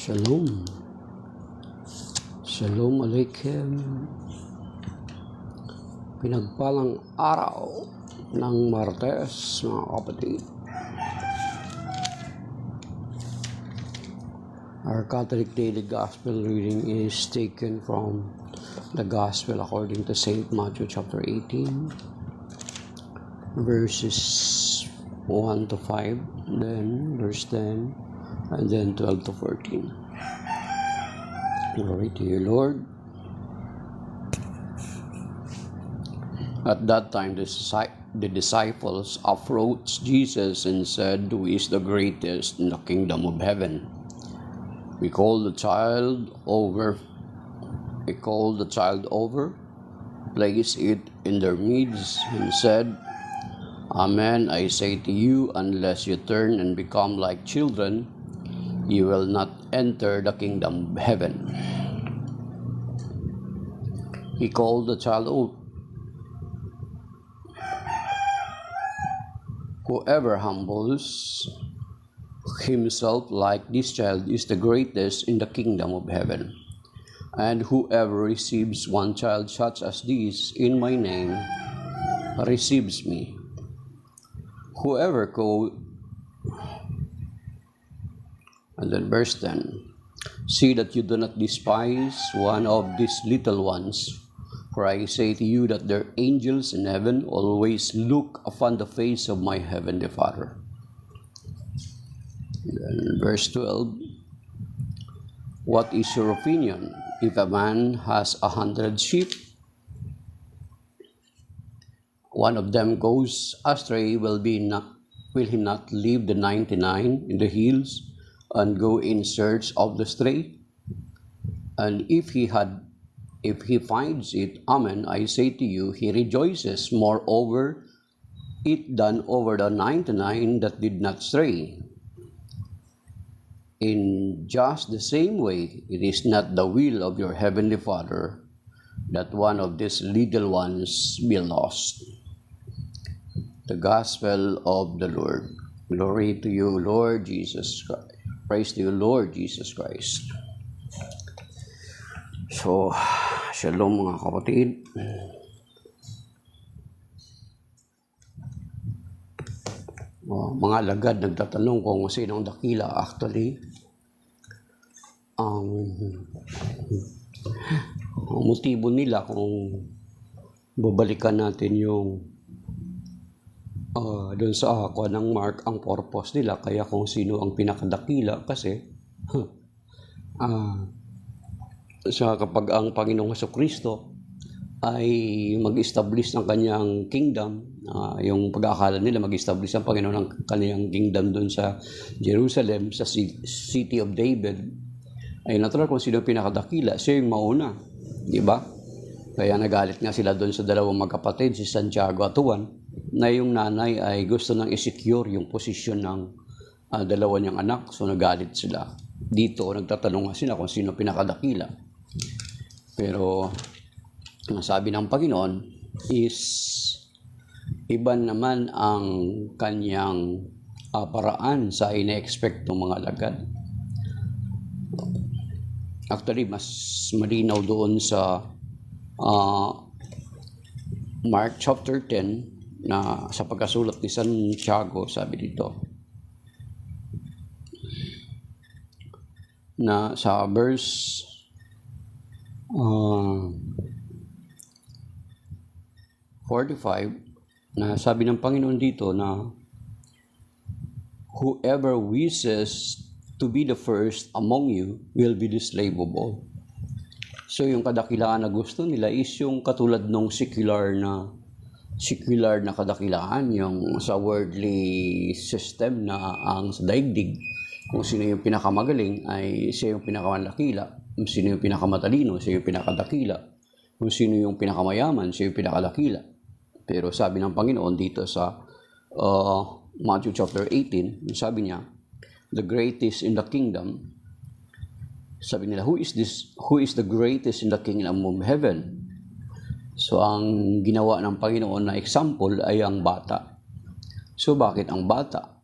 Shalom. Shalom Aleichem. Pinagpalang araw ng Martes, mga kapatid. Our Catholic Daily Gospel reading is taken from the Gospel according to St. Matthew chapter 18, verses 1 to 5, then verse 10, and then 12 to 14. Glory to you, Lord. At that time, the disciples approached Jesus and said, "Who is the greatest in the kingdom of heaven?" He called the child over, placed it in their midst, and said, "Amen, I say to you, unless you turn and become like children, you will not enter the kingdom of heaven." He called the child out. Whoever humbles himself like this child is the greatest in the kingdom of heaven. And whoever receives one child such as this in my name receives me. And then verse 10, "See that you do not despise one of these little ones, for I say to you that their angels in heaven always look upon the face of my heavenly Father." And then verse 12, "What is your opinion? If a man has 100 sheep, one of them goes astray, will he not leave the 99 in the hills and go in search of the stray? And if he finds it, amen, I say to you, he rejoices more over it than over the 99 that did not stray. In just the same way, it is not the will of your heavenly Father that one of these little ones be lost." The Gospel of the Lord. Glory to you, Lord Jesus Christ. Praise to you, Lord Jesus Christ. So, shalom mga kapatid. Mga alagad nagtatanong kung sinong dakila. Actually, ang motibo nila kung babalikan natin yung doon sa ako ng Mark, ang purpose nila, kaya kung sino ang pinakadakila kasi kapag ang Panginoong Jesucristo ay mag-establish ng kanyang kingdom, yung pag-aakala nila mag-establish ang Panginoon ng kanyang kingdom doon sa Jerusalem, sa City of David, ay natural kung sino pinakadakila, siya yung mauna, di ba? Kaya nagalit nga sila doon sa dalawang magkapatid, si Santiago at Juan, na yung nanay ay gusto nang i-secure yung posisyon ng dalawa niyang anak, so nagalit sila. Dito nagtatanong nga sila kung sino pinakadakila. Pero ang sabi ng Panginoon is iba naman ang kanyang paraan sa ine-expect ng mga alagad. Actually, mas malinaw doon sa Mark chapter 10 na sa pagkasulat ni Santiago, sabi dito na sa verse 45 na sabi ng Panginoon dito na whoever wishes to be the first among you will be the slave of all. So yung kadakilaan na gusto nila is yung katulad ng secular na kadakilaan, yung sa worldly system na ang sa daigdig, kung sino yung pinakamagaling ay siya yung pinakamalakila, kung sino yung pinakamatalino, siya yung pinakadakila, kung sino yung pinakamayaman, siya yung pinakadakila. Pero sabi ng Panginoon dito sa Matthew chapter 18, sabi niya, the greatest in the kingdom, sabi nila, who is the greatest in the kingdom of heaven? So ang ginawa ng Panginoon na example ay ang bata. So bakit ang bata?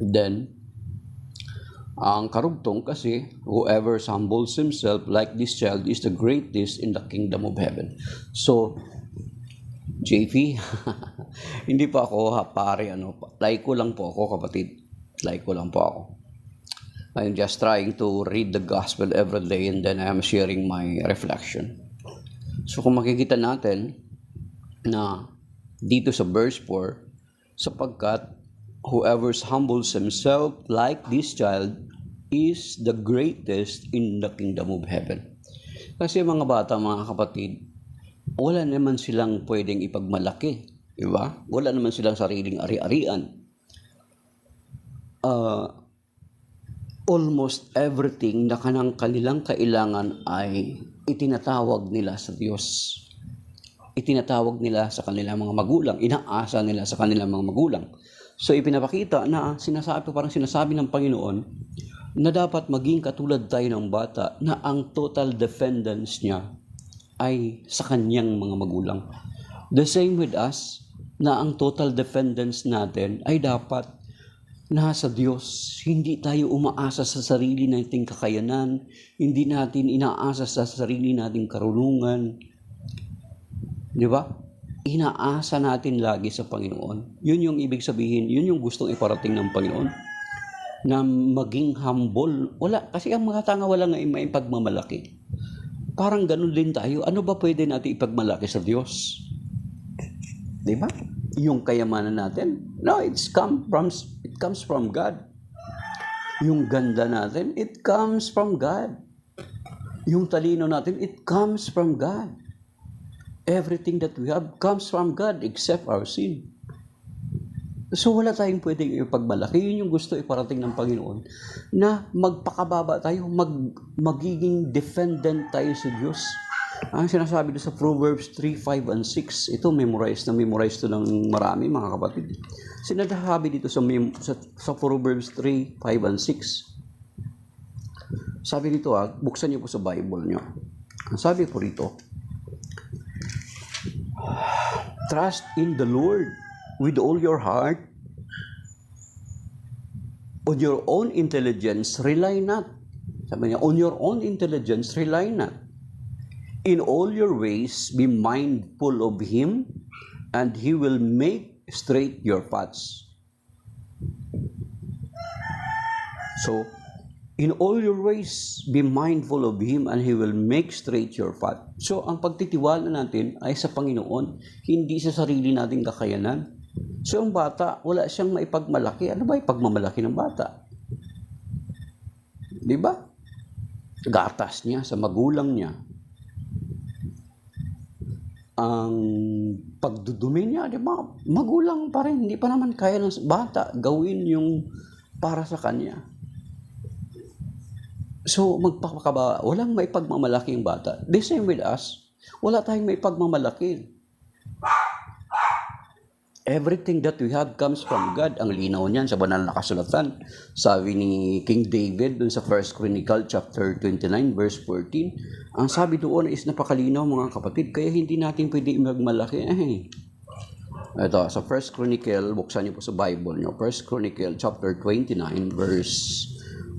Then Ang karugtong kasi, whoever humbles himself like this child is the greatest in the kingdom of heaven. So, JP, hindi pa ako pare, laiko lang po ako, kapatid. Laiko lang po ako. I'm just trying to read the gospel every day and then I'm sharing my reflection. So kung makikita natin na dito sa verse 4, sapagkat whoever humbles himself like this child is the greatest in the kingdom of heaven. Kasi mga bata, mga kapatid, wala naman silang pwedeng ipagmalaki. Diba? Wala naman silang sariling ari-arian. Almost everything na kanilang kailangan ay itinatawag nila sa Diyos. Itinatawag nila sa kanilang mga magulang. Inaasa nila sa kanilang mga magulang. So ipinapakita na parang sinasabi ng Panginoon na dapat maging katulad tayo ng bata na ang total dependence niya ay sa kanyang mga magulang. The same with us, na ang total dependence natin ay dapat nasa Diyos. Hindi tayo umaasa sa sarili nating kakayanan, hindi natin inaasa sa sarili nating karunungan. Di ba? Inaasa natin lagi sa Panginoon. Yun yung ibig sabihin, yun yung gustong iparating ng Panginoon. Na maging humble. Wala, kasi ang mga tanga wala nga may pagmamalaki. Parang ganun din tayo. Ano ba pwede natin ipagmalaki sa Diyos? Di ba? Yung kayamanan natin, no, it comes from God. Yung ganda natin, it comes from God. Yung talino natin, it comes from God. Everything that we have comes from God except our sin. So wala tayong pwedeng ipagmalaki. Yun yung gusto iparating ng Panginoon. Na magpakababa tayo, magiging defendant tayo sa Diyos. Ang sinasabi doon sa Proverbs 3, 5, and 6, ito memorize to ng marami mga kapatid. Sinasabi dito sa Proverbs 3, 5, and 6. Sabi dito, buksan niyo po sa Bible niyo. Sabi po rito, trust in the Lord with all your heart. On your own intelligence, rely not. Sabi niya, on your own intelligence, rely not. In all your ways, be mindful of Him, and He will make straight your paths. So, in all your ways, be mindful of Him, and He will make straight your path. So, ang pagtitiwala natin ay sa Panginoon, hindi sa sarili nating kakayanan. So, yung bata, wala siyang maipagmalaki. Ano ba ipagmamalaki ng bata? Di ba? Gatas niya sa magulang niya. Ang pagdudumi niya, di ba? Magulang pa rin. Hindi pa naman kaya ng bata gawin yung para sa kanya. So, walang maipagmamalaki yung bata. The same with us. Wala tayong maipagmamalaki. Everything that we have comes from God. Ang linaw niyan sa banal na kasulatan. Sabi ni King David dun sa 1 Chronicle chapter 29 verse 14. Ang sabi doon is napakalinaw mga kapatid. Kaya hindi natin pwede magmalaki. Ito, sa 1 Chronicle, buksan niyo po sa Bible niyo. 1 Chronicle chapter 29 verse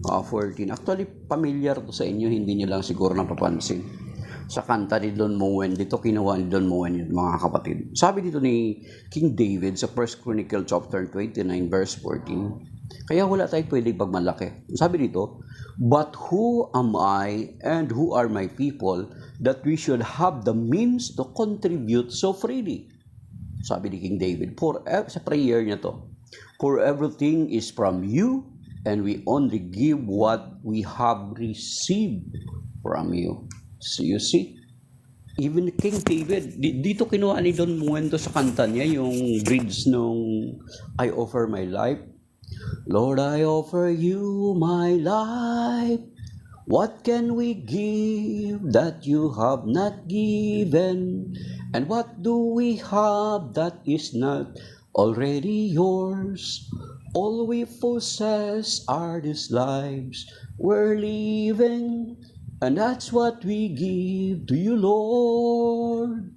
14. Actually, familiar to sa inyo. Hindi niyo lang siguro napapansin. Sa kanta ni Don Moen, dito kinuha ni Don Moen yun, mga kapatid. Sabi dito ni King David sa 1 Chronicle chapter 29 verse 14, kaya wala tayong pwedeng pagmalaki. Sabi dito, but who am I and who are my people that we should have the means to contribute so freely? Sabi ni King David, sa prayer niya to, for everything is from you and we only give what we have received from you. So you see, even King David, dito kinuha ni Don Muento sa kanta niya, yung bridge nung I offer my life. Lord, I offer you my life. What can we give that you have not given? And what do we have that is not already yours? All we possess are these lives we're living. And that's what we give to you, Lord.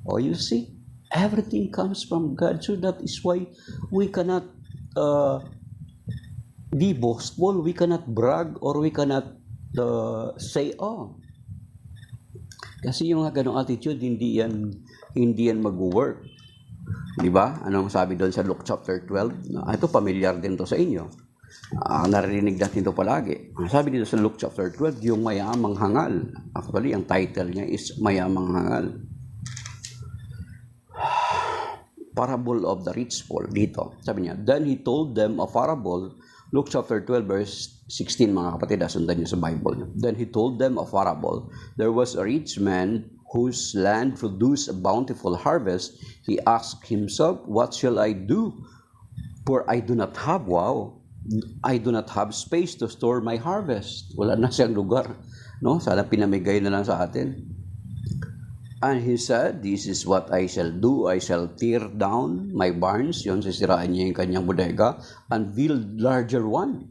Oh, you see, everything comes from God. So that is why we cannot be boastful. We cannot brag or we cannot say, oh. Kasi yung mga ganong attitude, hindi yan mag-work. Di ba? Anong sabi doon sa Luke chapter 12? Ito, familiar din to sa inyo. Narinig natin ito palagi. Sabi dito sa Luke chapter 12, yung mayamang hangal. Actually, ang title niya is Mayamang Hangal. Parable of the rich fool. Dito, sabi niya, then he told them a parable. Luke chapter 12 verse 16, mga kapatid, sundan niyo sa Bible. Then he told them a parable. There was a rich man whose land produced a bountiful harvest. He asked himself, what shall I do? For I do not have space to store my harvest. Wala na siyang lugar. No? Sana pinamigay na lang sa atin. And he said, this is what I shall do. I shall tear down my barns. Yun, sisiraan niya yung kanyang bodega. And build larger ones.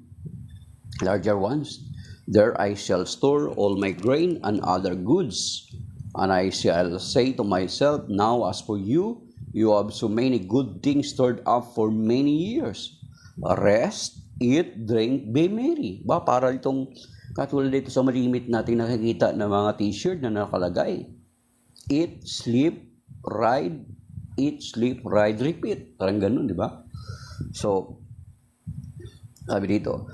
There I shall store all my grain and other goods. And I shall say to myself, now as for you, you have so many good things stored up for many years. Rest, eat, drink, be merry. Ba, para itong katulad dito sa malimit natin nakikita na mga t-shirt na nakalagay. Eat, sleep, ride, repeat. Parang ganun, di ba? So, sabi dito,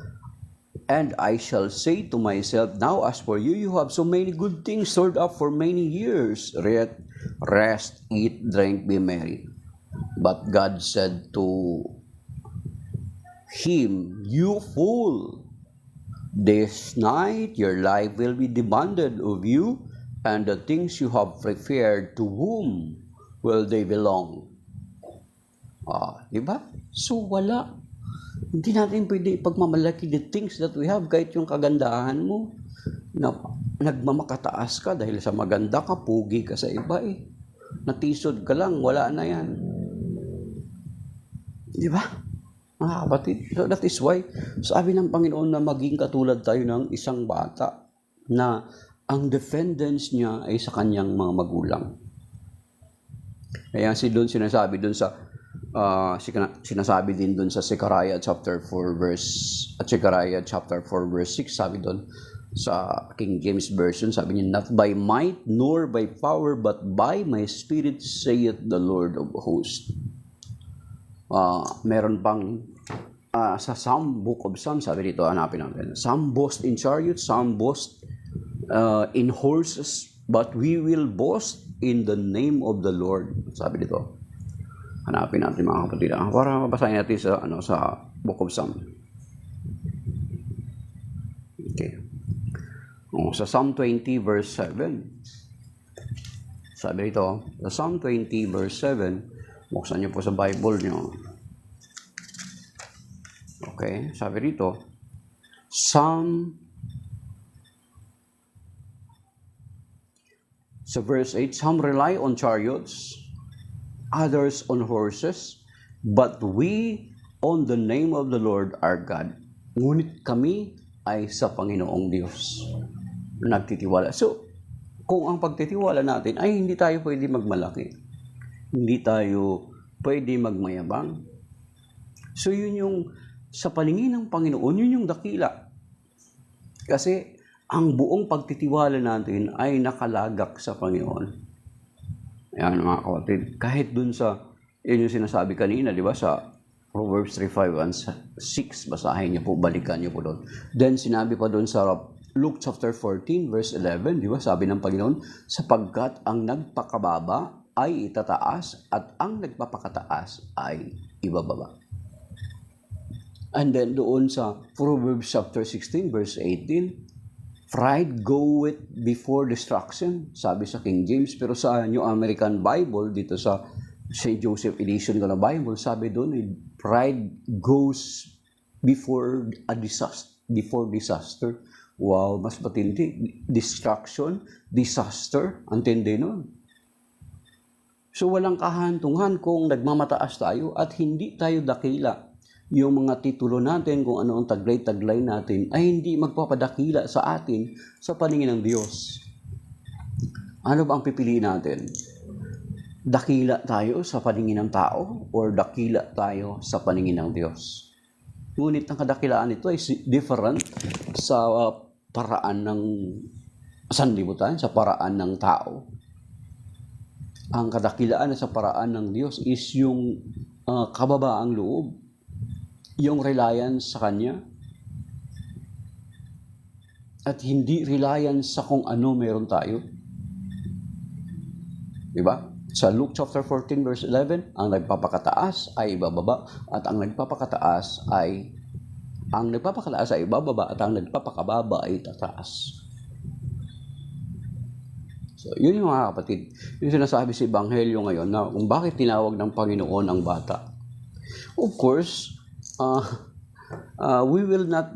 and I shall say to myself, now as for you, you have so many good things stored up for many years. Rest, eat, drink, be merry. But God said to him, you fool, this night your life will be demanded of you, and the things you have prepared, to whom will they belong? Diba? So, wala. Hindi natin pwede ipagmamalaki the things that we have, kahit yung kagandahan mo, na nagmamakataas ka dahil sa maganda ka, pugi ka sa iba eh. Natisod ka lang, wala na yan. Diba? Mga kapatid. So, that is why, sabi ng Panginoon na maging katulad tayo ng isang bata na ang dependence niya ay sa kanyang mga magulang. Kaya sinasabi doon sa sinasabi din doon sa Zechariah chapter 4 verse 6, sabi doon sa King James Version, sabi niya, not by might nor by power but by my spirit saith the Lord of hosts. Meron pang sa book of Psalms, sabi dito, hanapin natin. Some boast in chariots, some boast in horses, but we will boast in the name of the Lord. Sabi dito. Hanapin natin mga kapatid. Para mabasahin natin sa book of Psalms. Okay. Sa Psalm 20 verse 7. Sabi dito, sa Psalm 20 verse 7, buksan niyo po sa Bible niyo. Okay, sabi dito, sa verse 8, some rely on chariots, others on horses, but we on the name of the Lord our God. Ngunit kami ay sa Panginoong Diyos nagtitiwala. So, kung ang pagtitiwala natin ay hindi tayo pwede magmalaki, hindi tayo pwede magmayabang. So, yun yung sa paningin ng Panginoon, yun yung dakila. Kasi ang buong pagtitiwala natin ay nakalagak sa Panginoon. Ayan mga kapatid, kahit dun sa, yun yung sinasabi kanina, di ba, sa Proverbs 3:5 and 6, basahin niyo po, balikan niyo po doon. Then sinabi pa doon sa Luke chapter 14 verse 11, di ba, sabi ng Panginoon, sapagkat ang nagpakababa ay itataas at ang nagpapakataas ay ibababa. And then doon sa Proverbs chapter 16 verse 18, pride goeth before destruction, sabi sa King James. Pero sa New American Bible, dito sa St. Joseph Edition ko na Bible, sabi doon, pride goes before disaster. Wow, mas matindi. Destruction, disaster, antindi nun. So walang kahantungan kung nagmamataas tayo at hindi tayo dakila. Yung mga titulo natin, kung ano ang taglay-taglay natin, ay hindi magpapadakila sa atin sa paningin ng Diyos. Ano ba ang pipiliin natin? Dakila tayo sa paningin ng tao or dakila tayo sa paningin ng Diyos? Ngunit ang kadakilaan nito ay different sa paraan ng sanlibutan, sa paraan ng tao. Ang kadakilaan sa paraan ng Diyos is yung kababaang loob, yung reliance sa Kanya, at hindi reliance sa kung ano meron tayo. Diba? Sa Luke chapter 14 verse 11, ang nagpapakataas ay ibababa at ang nagpapakataas ay ibababa at ang nagpapakababa ay tataas. So, yun yung mga kapatid. Yung sinasabi sa Ebanghelyo ngayon na kung bakit tinawag ng Panginoon ang bata. Of course, we will not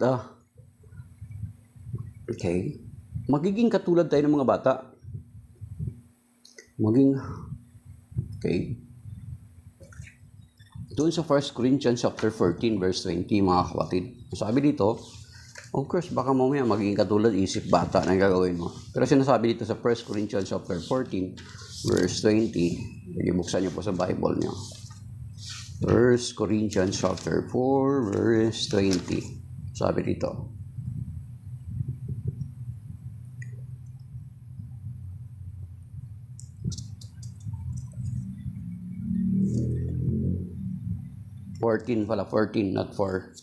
magiging katulad tayo ng mga bata. Doon sa 1 Corinthians chapter 14 verse 20, mga kapatid. Sabi dito, of course, baka mamaya magiging katulad isip bata na gagawin mo. Pero sinasabi dito sa 1 Corinthians chapter 14 verse 20, buksan niyo po sa Bible niyo. 1 Corinthians chapter 4 verse 20. Sabi dito, not 4.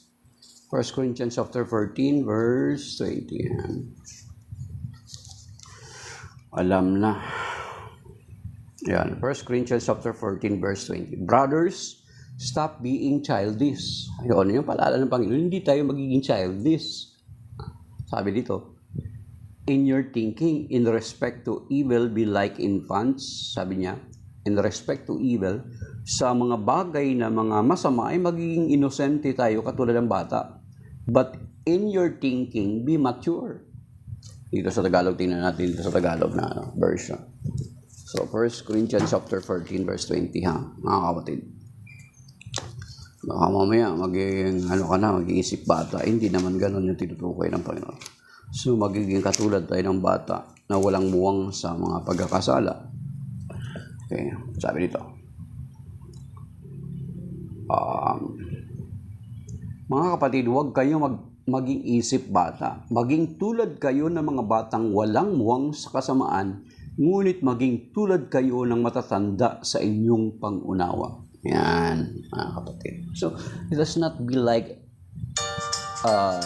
1 Corinthians chapter 14 verse 20. Alam na. Yan, 1 Corinthians chapter 14 verse 20. Brothers, stop being childish. Ayun, yung paalala ng Panginoon, hindi tayo magiging childish. Sabi dito, in your thinking, in respect to evil, be like infants. Sabi niya, in respect to evil, sa mga bagay na mga masama ay magiging inosente tayo katulad ng bata. But in your thinking, be mature. Dito sa Tagalog, tingnan natin dito sa Tagalog na version. So, 1 Corinthians chapter 14 verse 20, mga kapatid. Baka mamaya magiging mag-iisip bata. Hindi naman ganun yung tinutukoy ng Panginoon. So, magiging katulad tayo ng bata na walang muwang sa mga pagkakasala. Okay, sabi dito. Mga kapatid, huwag kayo maging isip bata. Maging tulad kayo ng mga batang walang muwang sa kasamaan, ngunit maging tulad kayo ng matatanda sa inyong pangunawa. Yan, mga kapatid. So, let us not be like a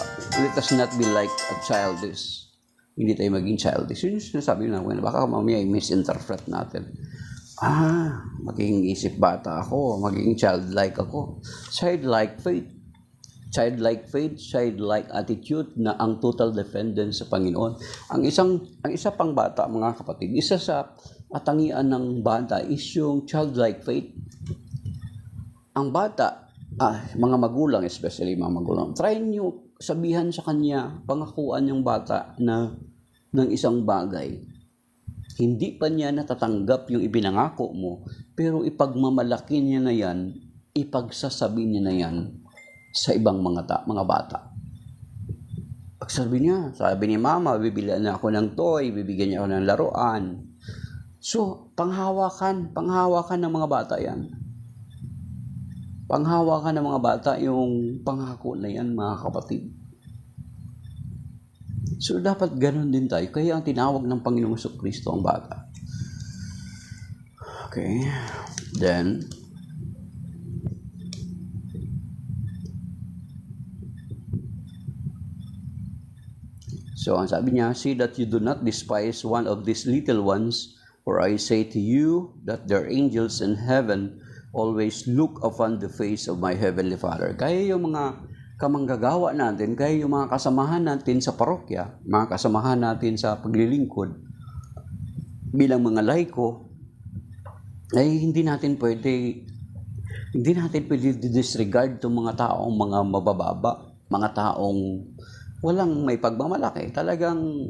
childish. Hindi tayo maging childish. Yun yung sinasabi na, baka mamaya misinterpret natin. Magiging isip bata ako, magiging childlike ako. Childlike faith, childlike attitude na ang total dependence sa Panginoon. Ang isa pang bata, mga kapatid, isa sa katangian ng bata is yung childlike faith. Ang bata, mga magulang, especially mga magulang, try nyo sabihan sa kanya, pangakuan yung bata na ng isang bagay. Hindi pa niya natatanggap yung ibinangako mo, pero ipagmamalaki niya na yan, ipagsasabi niya na yan sa ibang mga bata. Pagsabi niya, sabi ni mama, bibilihan na ako ng toy, bibigyan niya ako ng laruan. So, panghawakan ng mga bata yan. Panghawakan ng mga bata yung pangako na yan, mga kapatid. So, dapat ganun din tayo. Kaya ang tinawag ng Panginoong Jesucristo ang bata. Okay. Then, so, ang sabi niya, see that you do not despise one of these little ones, for I say to you that their angels in heaven always look upon the face of my heavenly Father. Kaya yung mga kamanggagawa natin, kaya yung mga kasamahan natin sa parokya, mga kasamahan natin sa paglilingkod, bilang mga laiko, ay hindi natin pwede disregard itong mga taong mga mabababa, mga taong walang may pagmamalaki. Talagang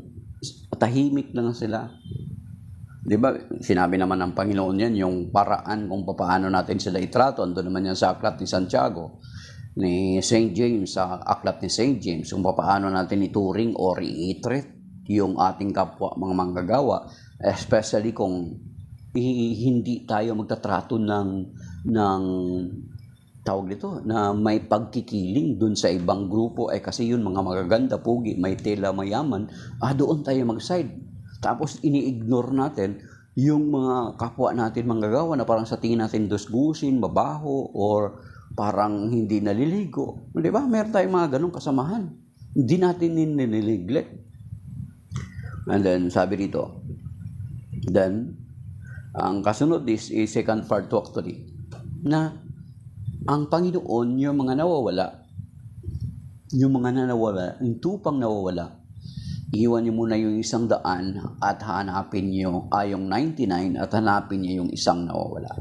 tahimik lang sila. Di ba? Sinabi naman ng Panginoon yan, yung paraan kung paano natin sila itrato. Ando naman yan sa aklat ni Santiago, ni St. James, sa aklat ni St. James, kung paano natin ituring o i-treat yung ating kapwa mga manggagawa, especially kung hindi tayo magtatrato ng tawag dito, na may pagkikiling dun sa ibang grupo, kasi yun mga magaganda, pugi, may tela, mayaman, doon tayo mag-side. Tapos ini-ignore natin yung mga kapwa natin manggagawa na parang sa tingin natin dusgusin, mabaho, or parang hindi naliligo. Di ba? Meron tayong mga ganong kasamahan. Hindi natin ninineglect. And then, sabi dito, then, ang kasunod is second part to actually, na ang Panginoon, yung mga nawawala, yung tupang nawawala, iwan niyo muna yung 100 at hanapin niyo yung 99 at hanapin niyo yung isang nawawala.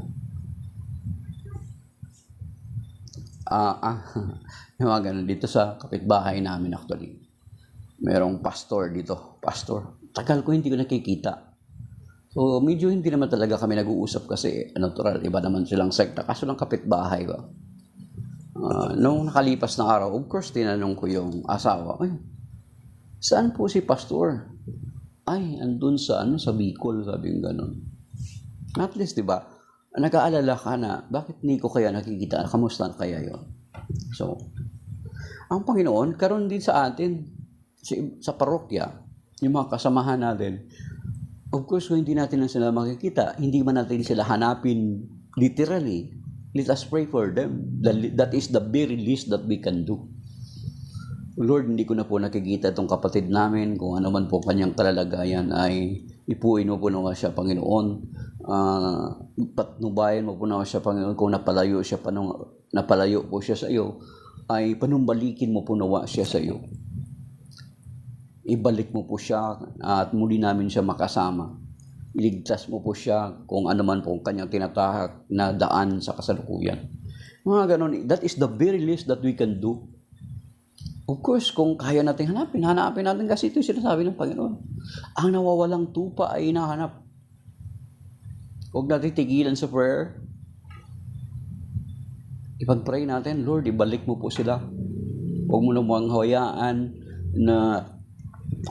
Yung mga ganun dito sa kapitbahay namin actually. Merong pastor dito. Pastor. Tagal ko hindi ko nakikita. So, medyo hindi naman talaga kami nag-uusap kasi natural, iba naman silang sekta. Kaso lang kapitbahay ko. Nung nakalipas na araw, of course, tinanong ko yung asawa, saan po si pastor? Andun sa Bicol, sabi yung ganun. At least, di ba, nag-aalala ka na, bakit hindi ko kaya nakikita? Kamusta kaya yon? So, ang Panginoon, karon din sa atin, sa parokya, yung mga kasamahan natin, of course, kung hindi natin lang sila makikita, hindi man natin sila hanapin literally, let us pray for them. That is the very least that we can do. Lord, hindi ko na po nakikita itong kapatid namin, kung ano man po kanyang kalalagayan ay ipuin mo po nawa siya, Panginoon. Patnubayan mo po nawa siya, Panginoon, kung napalayo po siya sa iyo, ay panumbalikin mo po nawa siya sa iyo. Ibalik mo po siya at muli namin siya makasama. Iligtas mo po siya kung ano man po kanyang tinatahak na daan sa kasalukuyan. Mga ganon, that is the very least that we can do. Of course, kung kaya natin hanapin natin kasi ito yung sinasabi ng Panginoon. Ang nawawalang tupa ay hinahanap. Huwag natin tigilan sa prayer. Ipag-pray natin, Lord, ibalik mo po sila. Huwag mo namang hayaan na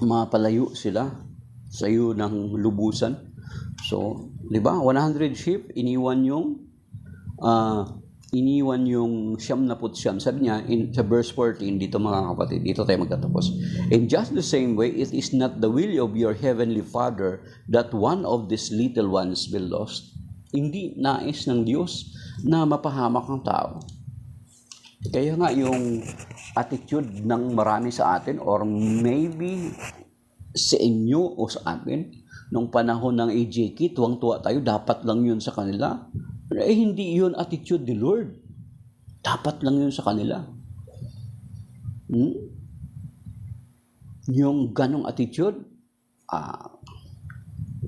mapalayo sila sa iyo ng lubusan. So, di ba? 100 sheep, iniwan yung 79. Sabi niya, sa verse 14, dito mga kapatid, dito tayo magtatapos. In just the same way, it is not the will of your heavenly Father that one of these little ones will lost. Hindi nais ng Diyos na mapahamak ang tao. Kaya nga yung attitude ng marami sa atin, or maybe sa inyo o sa atin, nung panahon ng AJK, tuwang-tuwa tayo, dapat lang yun sa kanila. Hindi yun attitude ni Lord. Dapat lang yun sa kanila. Yung ganong attitude,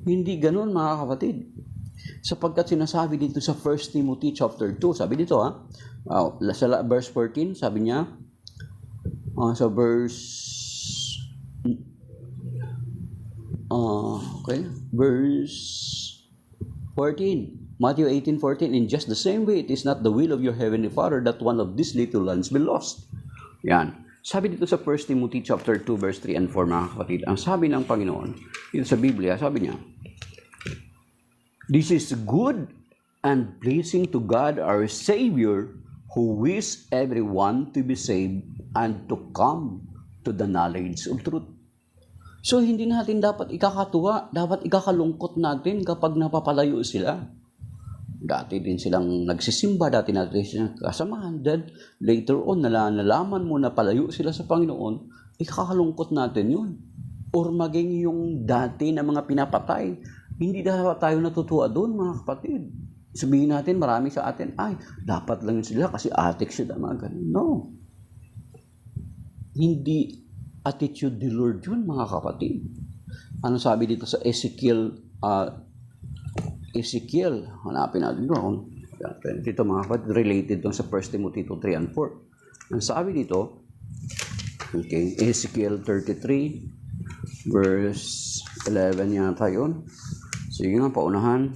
hindi ganon mga kapatid. Sapagkat sinasabi dito sa 1 Timothy chapter 2, sabi dito sa verse 14, sabi niya, sa verse verse 14, Matthew 18:14, in just the same way, it is not the will of your heavenly Father that one of these little ones be lost. Yan. Sabi dito sa 1 Timothy chapter 2, verse 3 and 4, mga kapatid, ang sabi ng Panginoon, dito sa Biblia, sabi niya, this is good and pleasing to God our Savior, who wishes everyone to be saved and to come to the knowledge of truth. So, hindi natin dapat ikakatuwa, dapat ikakalungkot natin kapag napapalayo sila. Dati din silang nagsisimba, dati natin silang kasamahan. Then, later on, nalaman mo na palayo sila sa Panginoon, ikakalungkot natin yun. Or maging yung dati na mga pinapatay, hindi dapat tayo natutuwa doon, mga kapatid. Sabihin natin, marami sa atin, dapat lang yun sila kasi atik sila, mga ganun. No. Hindi attitude ni Lord yun, mga kapatid. Ano sabi dito sa Ezekiel, hanapin natin doon. Dito mga kapatid, related doon sa 1 Timothy 3 and 4. Ang sabi dito, Ezekiel 33, verse 11 yata yun. Sige nga, paunahan.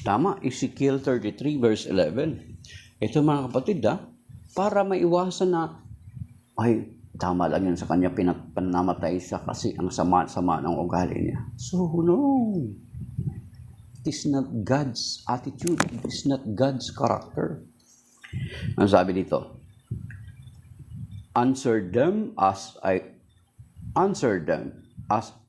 Tama, Ezekiel 33, verse 11. Ito mga kapatid, para maiwasan na, tama lang yun sa kanya, pinamatay siya kasi ang sama ng ugali niya. So, no. It is not God's attitude. It is not God's character. Ang sabi dito, answer them as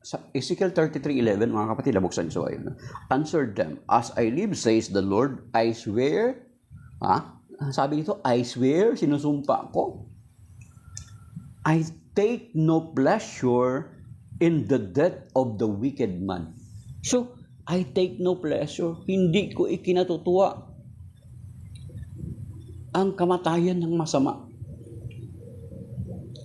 sa Ezekiel 33:11, mga kapatid, nabuksan niyo so ayun. Answer them, as I live, says the Lord, I swear, sabi dito, I swear, sinusumpa ko, I take no pleasure in the death of the wicked man. So, I take no pleasure. Hindi ko ikinatutuwa ang kamatayan ng masama.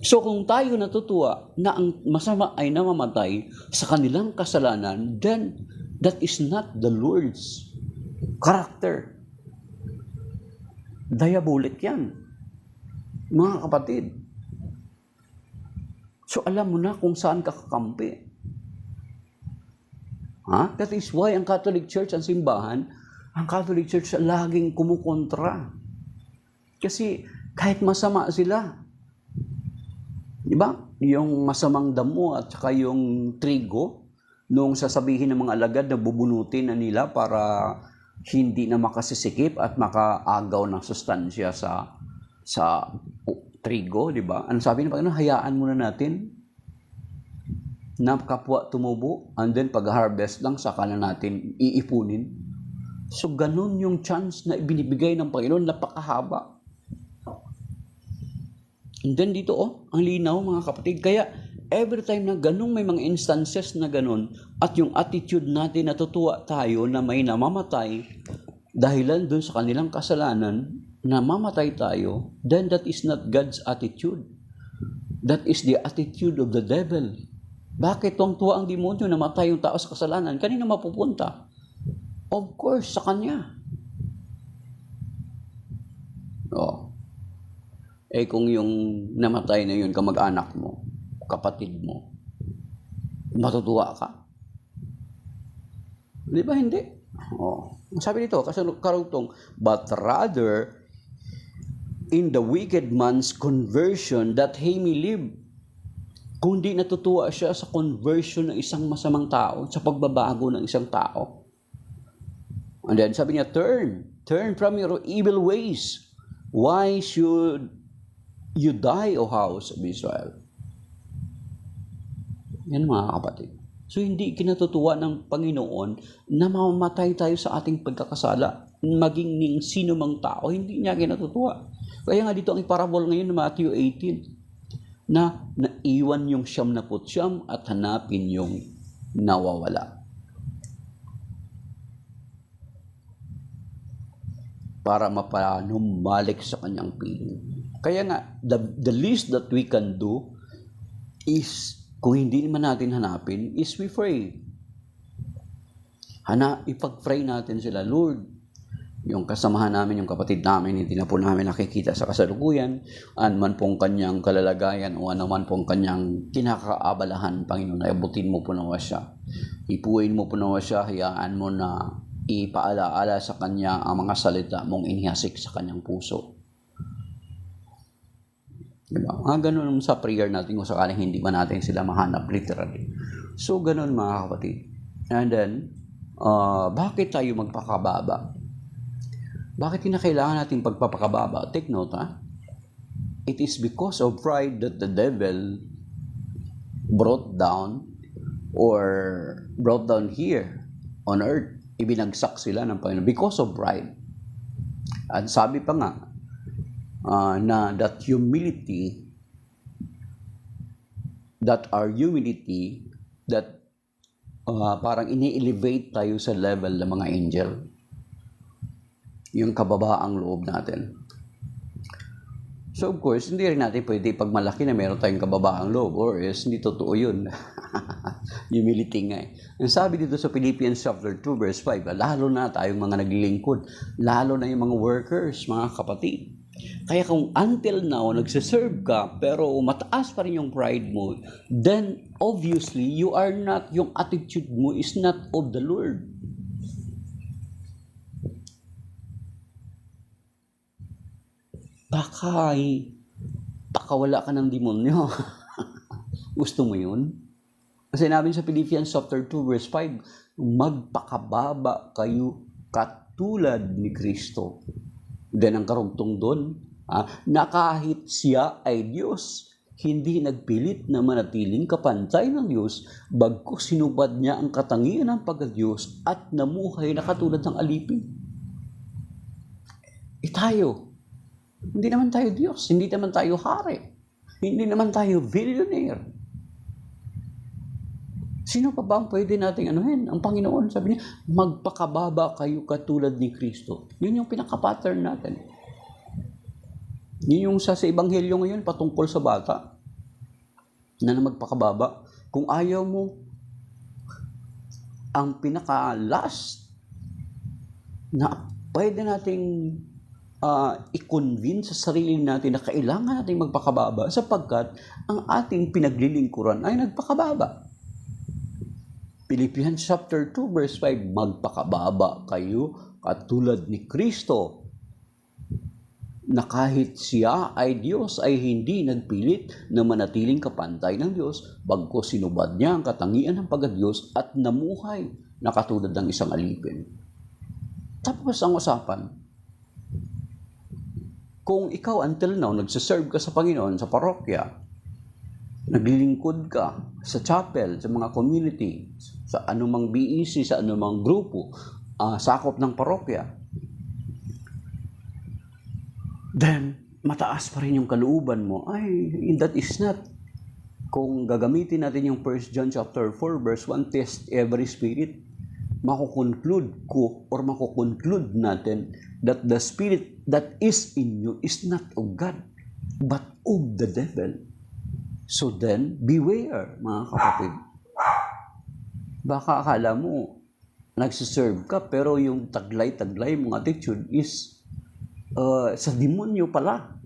So, kung tayo natutuwa na ang masama ay namamatay sa kanilang kasalanan, then that is not the Lord's character. Diabolic yan, mga kapatid. So, alam mo na kung saan ka kakampi. That is why ang Catholic Church, ang simbahan, ang Catholic Church laging kumukontra. Kasi kahit masama sila, di ba? Yung masamang damo at saka yung trigo, nung sasabihin ng mga alagad na bubunutin na nila para hindi na makasisikip at makaagaw ng sustansya sa trigo, di ba? Ano sabi niya? Hayaan muna natin na kapwa tumubo, and then pag-harvest lang, saka na natin iipunin. So, ganun yung chance na ibinibigay ng Panginoon, napakahaba. And then dito, ang linaw, mga kapatid. Kaya, every time na ganun, may mga instances na ganun, at yung attitude natin, natutuwa tayo na may namamatay, dahilan dun sa kanilang kasalanan, namamatay tayo, then that is not God's attitude. That is the attitude of the devil. Bakit tuwang-tuwa ang demonyo na matay yung tao sa kasalanan? Kanina mapupunta? Of course, sa kanya. Kung yung namatay na yun, kamag-anak mo, kapatid mo, matutuwa ka? Di ba hindi? Sabi dito, karugtong, but rather, in the wicked man's conversion, that he may live. Kung di natutuwa siya sa conversion ng isang masamang tao, sa pagbabago ng isang tao. And then sabi niya, turn from your evil ways. Why should you die, O house of Israel? Yan, mga kapatid. So hindi kinatutuwa ng Panginoon na mamamatay tayo sa ating pagkakasala. Maging ning sino mang tao, hindi niya kinatutuwa. Kaya nga dito ang iparabol ngayon ng Matthew 18, na naiwan yung 99 at hanapin yung nawawala. Para mapanumbalik sa kanyang piling. Kaya nga, the least that we can do is, kung hindi naman natin hanapin, is we pray. Ipag-pray natin sila, Lord, yung kasamahan namin, yung kapatid namin, hindi na po namin nakikita sa kasalukuyan, man pong kanyang kalalagayan o anuman pong kanyang kinakaabalahan, Panginoon, abutin mo po nawa siya. Ipuin mo po nawa siya, hayaan mo na ipaalaala sa kanya ang mga salita mong inihasik sa kanyang puso. Diba? Ganun sa prayer natin kung sakaling hindi ba natin sila mahanap literally. So, ganun, mga kapatid. And then, bakit tayo magpakababa? Bakit kinakailangan natin pagpapakababa? Take note, It is because of pride that the devil brought down here on earth. Ibinagsak sila ng Panginoon because of pride. At sabi pa nga, na that our humility, that parang ini-elevate tayo sa level ng mga angel. Yung kababaang loob natin. So of course, hindi rin natin pwede ipagmalaki na meron tayong kababaang loob, or is hindi totoo yun. Humility nga Ang sabi dito sa Philippians chapter 2 verse 5, lalo na tayong mga naglilingkod, lalo na yung mga workers, mga kapatid. Kaya kung until now, nagsiserve ka, pero mataas pa rin yung pride mo, then obviously, you are not, yung attitude mo is not of the Lord. Baka wala ka ng demonyo. Gusto mo yun? Kasi namin sa Philippians chapter 2 verse 5, magpakababa kayo katulad ni Kristo. Then ang karugtong doon, na kahit siya ay Diyos, hindi nagpilit na manatiling kapantay ng Diyos, bagkus sinubad niya ang katangian ng pagka-Diyos at namuhay na katulad ng alipin. Tayo, hindi naman tayo Diyos, hindi naman tayo hari, hindi naman tayo billionaire. Sino pa ba ang pwede nating anuhin? Ang Panginoon, sabi niya, magpakababa kayo katulad ni Kristo. Yun yung pinaka-pattern natin. Yun yung sa Ebanghelyo ngayon patungkol sa bata na magpakababa. Kung ayaw mo, ang pinaka-last na pwede nating i-convince sa sarili natin na kailangan natin magpakababa sapagkat ang ating pinaglilingkuran ay nagpakababa. Philippians chapter 2 verse 5, magpakababa kayo katulad ni Kristo, na kahit siya ay Diyos ay hindi nagpilit na manatiling kapantay ng Diyos, bagkus sinubad niya ang katangian ng pagka-Diyos at namuhay na katulad ng isang alipin. Tapos ang usapan, kung ikaw until now nagsiserve ka sa Panginoon sa parokya, naglilingkod ka sa chapel, sa mga community, sa anumang BEC, sa anumang grupo, sakop ng parokya, then mataas pa rin yung kalooban mo. That is not. Kung gagamitin natin yung 1 John chapter 4 verse 1, test every spirit, makukonclude natin that the spirit that is in you is not of God, but of the devil. So then, beware, mga kapatid. Baka akala mo, nagsiserve ka, pero yung taglay-taglay mong attitude is sa demonyo pala.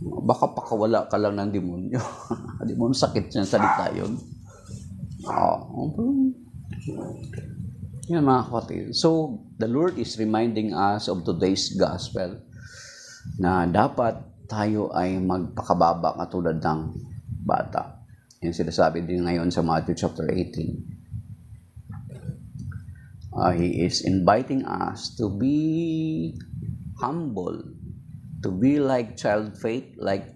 Baka pakawala ka lang ng demonyo. Demonyo, sakit siya salita yun. Yan mga kapatid. So, the Lord is reminding us of today's gospel na dapat tayo ay magpakababa katulad ng bata. Yan sinasabi din ngayon sa Matthew chapter 18. He is inviting us to be humble, to be like childlike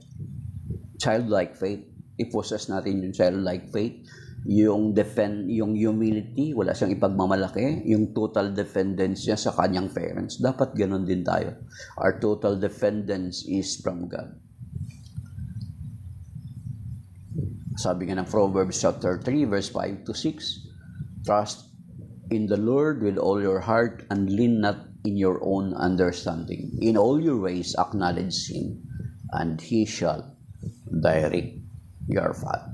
faith. I-possess natin yung childlike faith, yung humility, wala siyang ipagmamalaki, yung total dependence niya sa kanyang parents. Dapat ganun din tayo. Our total dependence is from God. Sabi nga ng Proverbs chapter 3 verse 5 to 6, trust in the Lord with all your heart and lean not in your own understanding. In all your ways acknowledge Him, and He shall direct your path.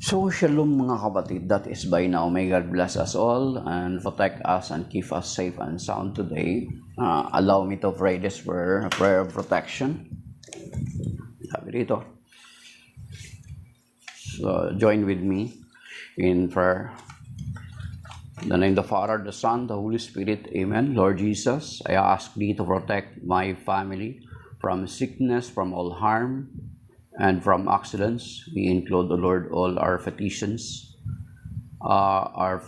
So, shalom mga kapatid. That is by now. May God bless us all and protect us and keep us safe and sound today. Allow me to pray this prayer, a prayer of protection. Sabi dito. So, join with me in prayer. In the name of the Father, the Son, the Holy Spirit. Amen. Lord Jesus, I ask Thee to protect my family from sickness, from all harm, and from accidents. We include, O Lord, all our petitions, our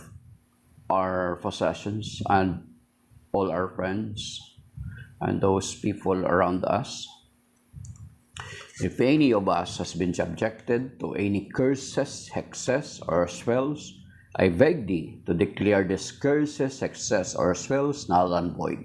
possessions, and all our friends, and those people around us. If any of us has been subjected to any curses, hexes, or spells, I beg Thee to declare these curses, hexes, or spells null and void.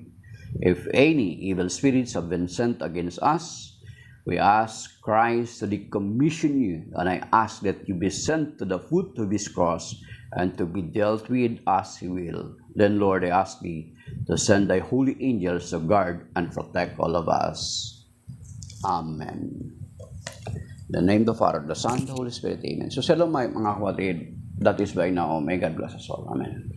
If any evil spirits have been sent against us, we ask Christ to decommission you, and I ask that you be sent to the foot of His cross and to be dealt with as He will. Then, Lord, I ask Thee to send Thy holy angels to guard and protect all of us. Amen. In the name of the Father, the Son, the Holy Spirit. Amen. So, shalom mga kapatid. That is by now. May God bless us all. Amen.